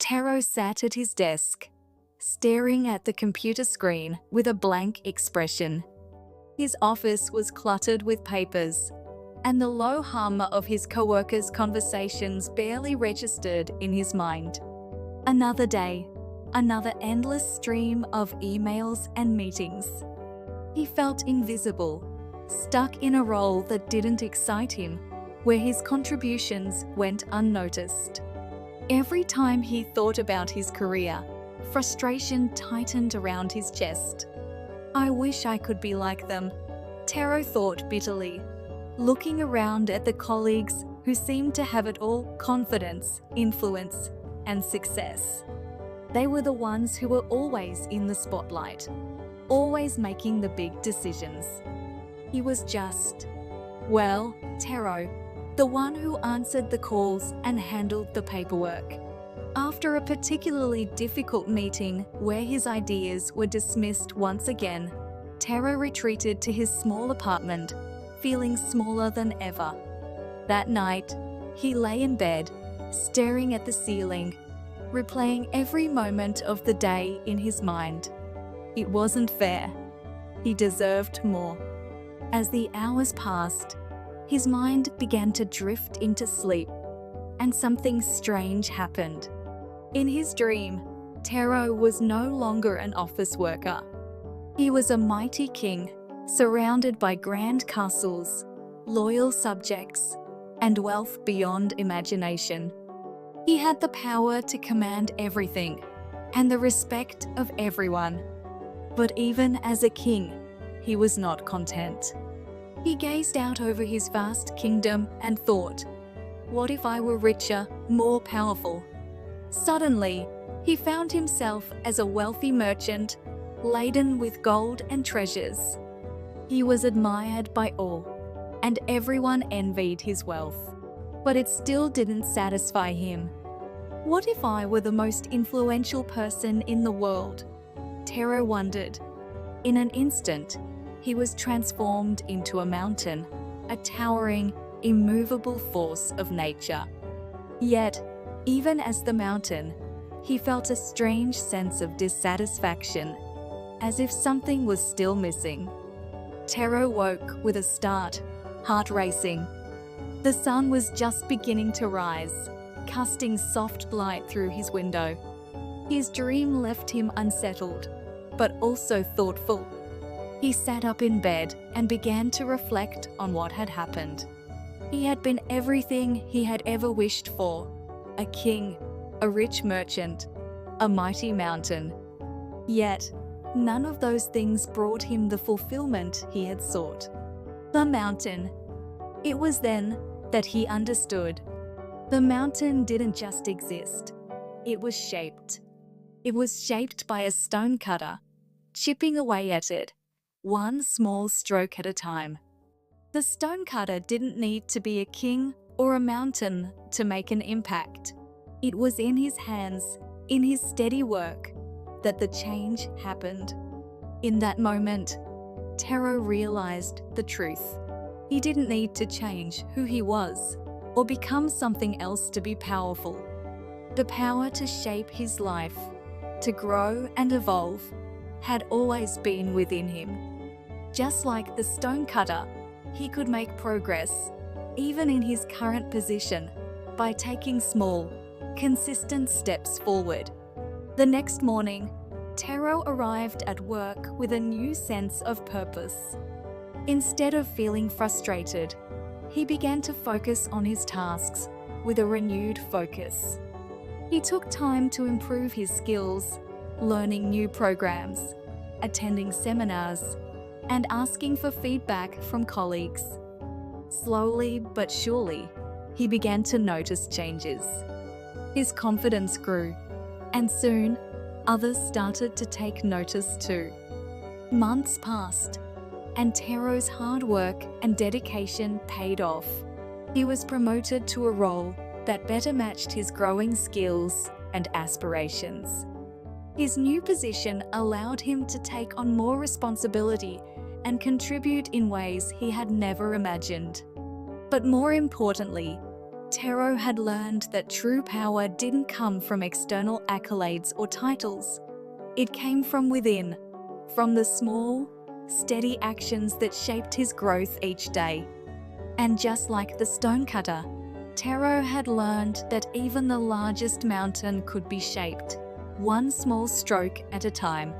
Taro sat at his desk, staring at the computer screen with a blank expression. His office was cluttered with papers, and the low hum of his coworkers' conversations barely registered in his mind. Another day, another endless stream of emails and meetings. He felt invisible, stuck in a role that didn't excite him, where his contributions went unnoticed. Every time he thought about his career, frustration tightened around his chest. "I wish I could be like them," Taro thought bitterly, looking around at the colleagues who seemed to have it all: confidence, influence, and success. They were the ones who were always in the spotlight, always making the big decisions. He was just, well, Taro, the one who answered the calls and handled the paperwork. After a particularly difficult meeting where his ideas were dismissed once again, Taro retreated to his small apartment, feeling smaller than ever. That night, he lay in bed, staring at the ceiling, replaying every moment of the day in his mind. It wasn't fair. He deserved more. As the hours passed, his mind began to drift into sleep, and something strange happened. In his dream, Taro was no longer an office worker. He was a mighty king, surrounded by grand castles, loyal subjects, and wealth beyond imagination. He had the power to command everything, and the respect of everyone. But even as a king, he was not content. He gazed out over his vast kingdom and thought, what if I were richer, more powerful? Suddenly, he found himself as a wealthy merchant, laden with gold and treasures. He was admired by all, and everyone envied his wealth. But it still didn't satisfy him. What if I were the most influential person in the world? Taro wondered. In an instant, he was transformed into a mountain, a towering, immovable force of nature. Yet, even as the mountain, he felt a strange sense of dissatisfaction, as if something was still missing. Taro woke with a start, heart racing. The sun was just beginning to rise, casting soft light through his window. His dream left him unsettled, but also thoughtful. He sat up in bed and began to reflect on what had happened. He had been everything he had ever wished for: a king, a rich merchant, a mighty mountain. Yet, none of those things brought him the fulfillment he had sought. The mountain. It was then that he understood. The mountain didn't just exist. It was shaped. It was shaped by a stonecutter, chipping away at it, one small stroke at a time. The stonecutter didn't need to be a king or a mountain to make an impact. It was in his hands, in his steady work, that the change happened. In that moment, Taro realized the truth. He didn't need to change who he was or become something else to be powerful. The power to shape his life, to grow and evolve, had always been within him. Just like the stonecutter, he could make progress, even in his current position, by taking small, consistent steps forward. The next morning, Taro arrived at work with a new sense of purpose. Instead of feeling frustrated, he began to focus on his tasks with a renewed focus. He took time to improve his skills, learning new programs, attending seminars, and asking for feedback from colleagues. Slowly but surely, he began to notice changes. His confidence grew, and soon, others started to take notice too. Months passed, and Taro's hard work and dedication paid off. He was promoted to a role that better matched his growing skills and aspirations. His new position allowed him to take on more responsibility and contribute in ways he had never imagined. But more importantly, Taro had learned that true power didn't come from external accolades or titles. It came from within, from the small, steady actions that shaped his growth each day. And just like the stonecutter, Taro had learned that even the largest mountain could be shaped, one small stroke at a time.